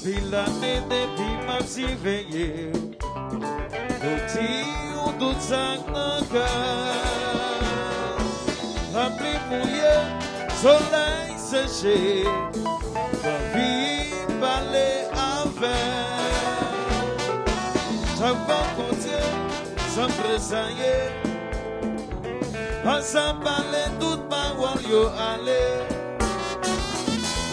Depuis l'année, depuis ma petite veillée, tout tout ça dans le cœur. La pluie mouillée, soleil séché, ma vie balai avec. Ça va compter, sans tressailler, sans parler toute parole, yo aller.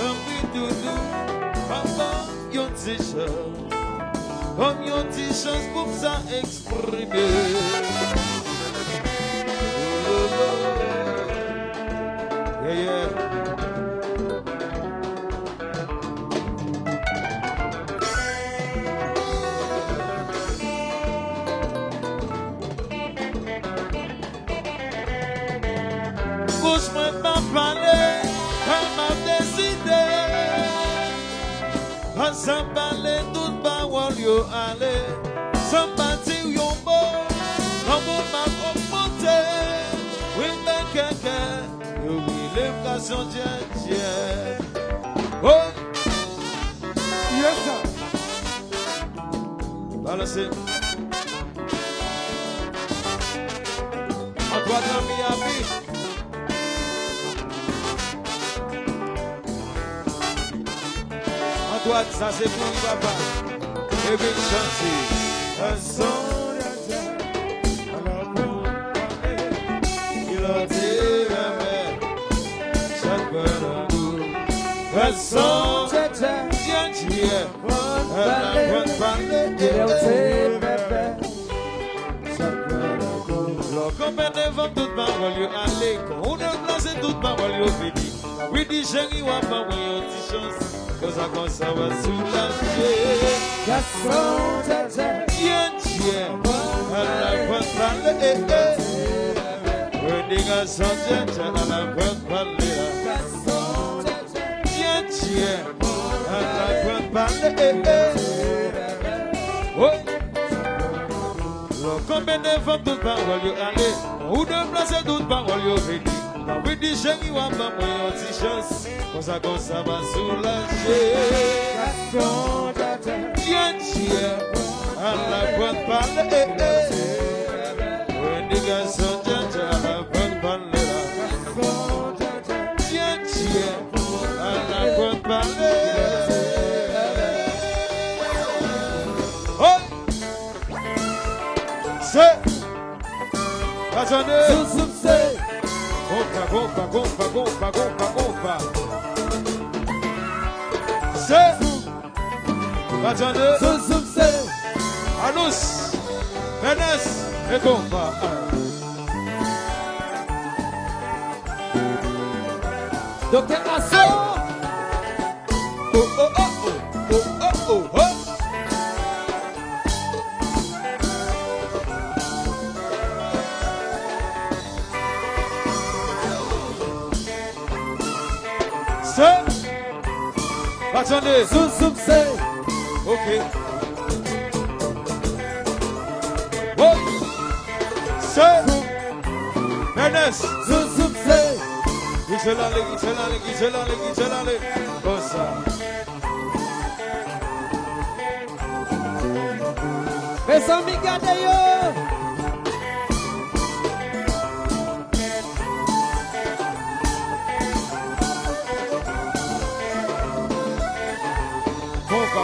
Un peu doudou, papa, yon ti chance, comme yon ti chance pour ça exprimer. Yeah, yeah. Bouge-moi pas parler, elle m'a décidé. Sans parler toute parole, yo aller. Sans bâtir yon beau, comme on m'a augmenté. Oui, mais quelqu'un, yo oui, l'évocation tiens. Oh! Yes, sir. Balancez. Antoine dans Miami. Antoine, ça c'est pour lui, papa. Et bien chanter. Un son il a dit, chaque peu un son tiens, combien de vents toute parole yo aller, on a placé toute parole yo fini. Oui, dis chérie, ou pas, oui, on dit chance, que ça va soulager. Tiens, à la bonne parler, oui, dis garçon, tiens, à la bonne parler. Tiens, à la bonne parler, oui. Combien de femmes toutes paroles yo aller, ou de placer toutes paroles yo fini. Oui, dis chérie, ou pas, moi, on dit chance, comme ça va soulager. Tiens, à la bonne parler, oui, dis garçon, tiens, à la bonne parler. Tiens, à la bonne parler. C'est attendez. Compa. C'est attendez. Anous, Vénès et compa. Docteur Asso. Oh. Attendez, c'est ok. Oh, c'est Ernest. c'est Guichel allez. Comme ça. Mais sans m'y garder yo.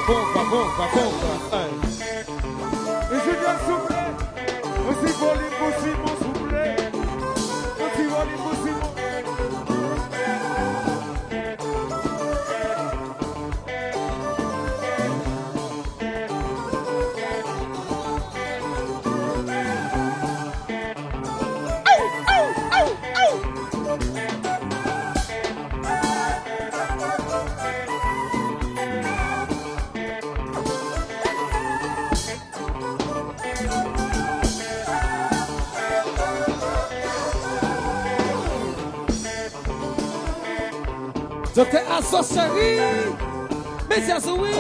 Pompa. Et je dois souffler. Aussi voler possible, souffler. Aussi voler possible. Docteur Asso chérie. Mais c'est oui.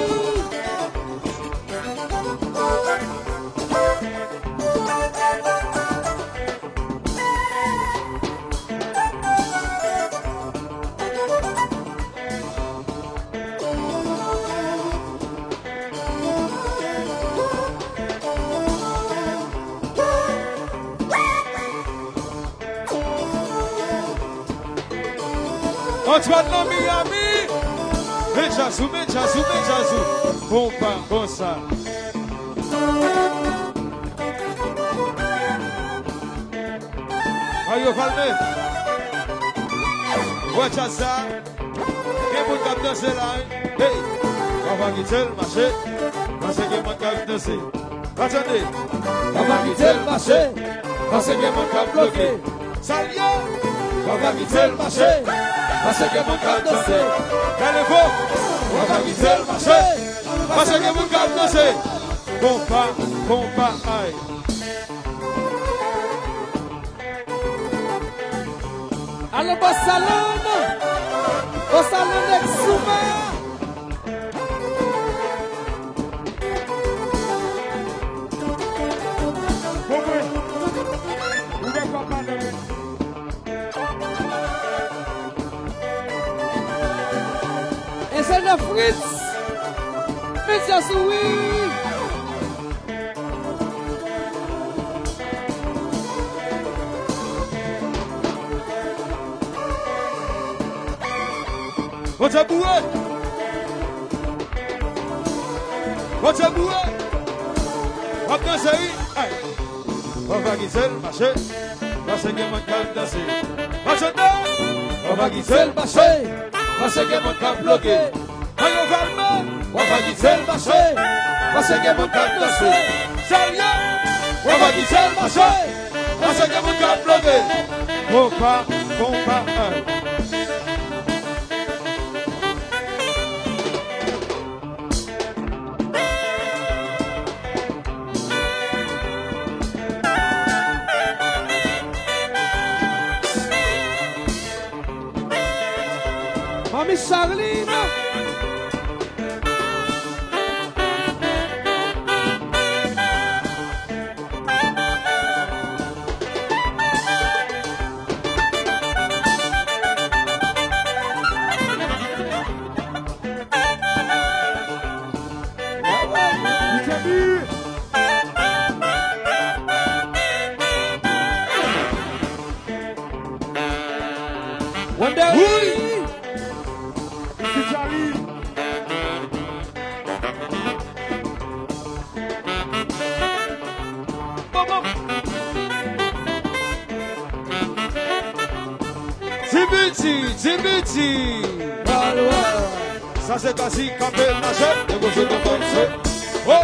Antoine dans Miami. Mejazou. Bon pas, bon ça. Ayo Valme. Watch out ça. Quel bon cap danser là. Hey. On va quitter le marché. Parce que mon cap danser. Attendez. On va quitter le marché. Parce que mon cap bloqué. Salut. On va quitter le marché. Parce que mon cap danser. Calez-vous. On va quitter le marché. Parce que mon cap danser. Bon pas, aïe. Allô, bon salon d'Exuma. Et c'est le Fritz. Monsieur Soui. What's up, boy? What's up, boy? On va danser. On va quitter le marché. Parce que mon cap danser. On va quitter le marché. Parce que mon cap bloqué. Ayo Valme. On va quitter le marché. Parce que mon cap danser. Sérieux? On va quitter le marché. Parce que mon cap bloqué. Bon pas, Mamie Charline. Wonder Oui. C'est Charlie. Tibiti. Ça c'est quasi campé nageur. Et vous jouez comme ça. Oh.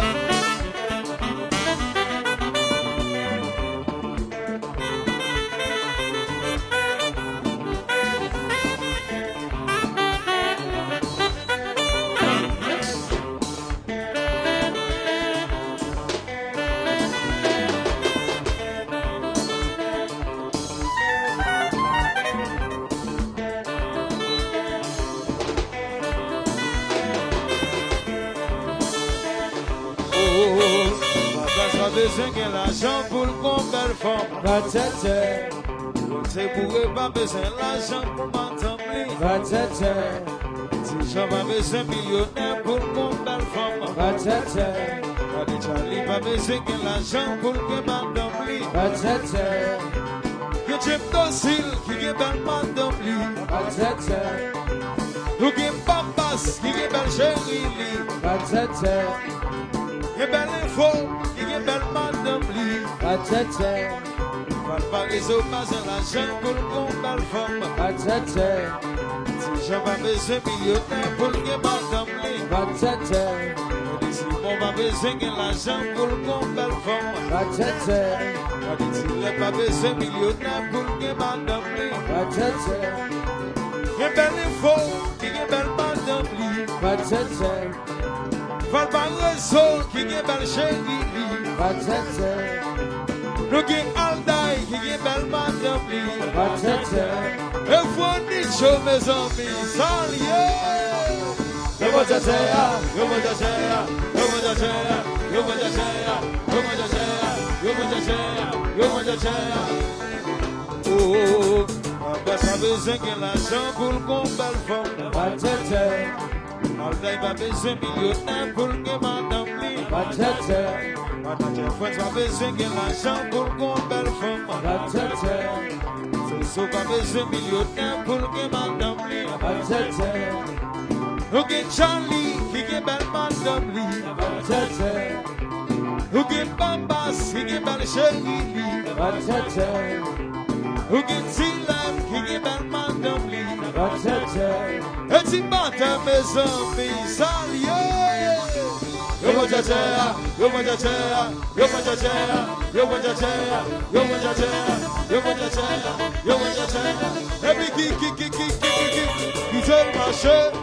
Besoin de l'argent pour qu'on belle forme. C'est pour pas besoin l'argent pour m'entendre. Si j'en pas besoin millionnaire pour qu'on belle forme. Charlie pas besoin de l'argent pour que m'entendre. Que j'aime docile qui est belle m'entendre. Nous qui papas qui est belle chérie. Qui est belle info. Belle madame li, pas réseau pas l'argent pour qu'on belle femme. Si j'ai pas besoin millionnaire pour que madame li, si on pas besoin de l'argent pour qu'on belle femme. Si j'ai pas besoin millionnaire pour que madame li, que belle info, qui est belle madame li, pas réseau qui est belle chérie. Nous qui Aldaï, qui est belle madame li. Et faut dire chaud mes amis, salut. Yo mo jajaya. Oh, pas ça besoin que l'argent pour qu'on belle femme. Aldaï pas besoin millionnaire pour que madame li. Madame Frantz pas besoin de l'argent pour qu'on belle femme. C'est pas besoin millionnaire pour que madame li. Who get Charlie, he get Belmont Dublin. Who get Bambas, he get Balashagi. Who get T-Lam, he get Belmont Dublin. It's in Bata Mezombi, Salia. Yo want your chair, you want your chair, you want your chair, you want your chair, you want your chair, you want your chair, you want your chair. Every kick, you tell my shirt.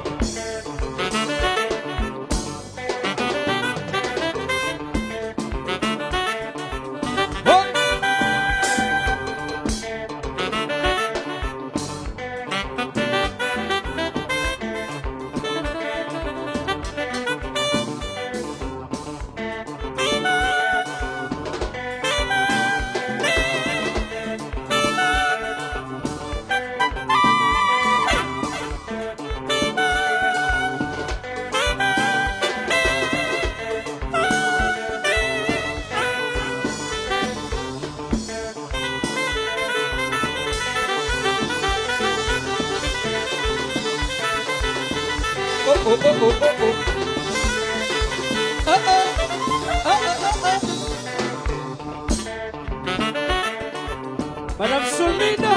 Madame Solmina,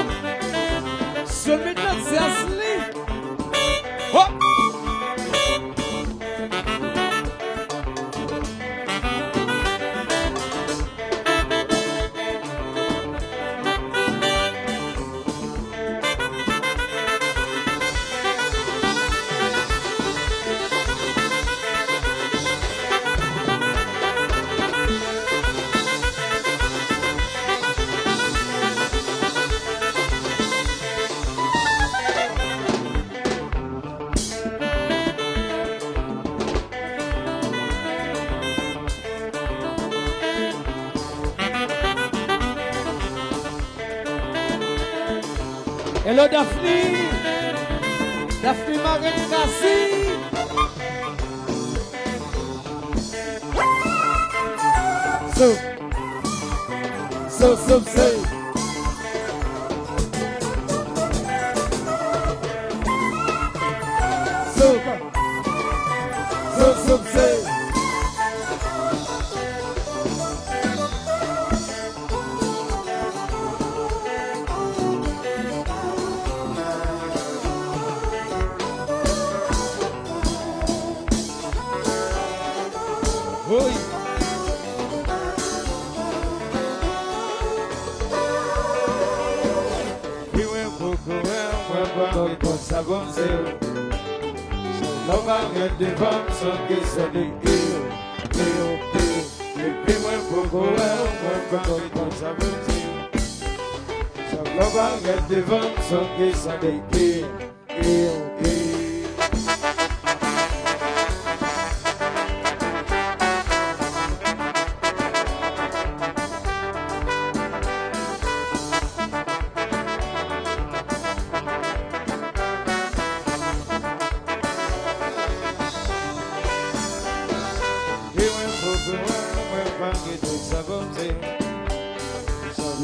c'est Asli. Hello Daphne, Daphne Marine Kassi. So say. So say. Oi. We went Coco and we savon seu. Nova get the bomb, so get so the kill. We went Coco and we savon seu. So Nova get the bomb, so get so the kill.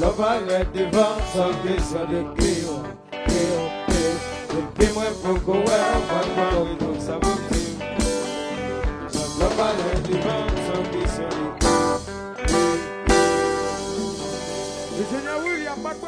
Love I get the vent, so get so the kill. Depuis moi pour go well, moi we do saboter. So love I get the vent, so get so the kill. Le Seigneur William, back.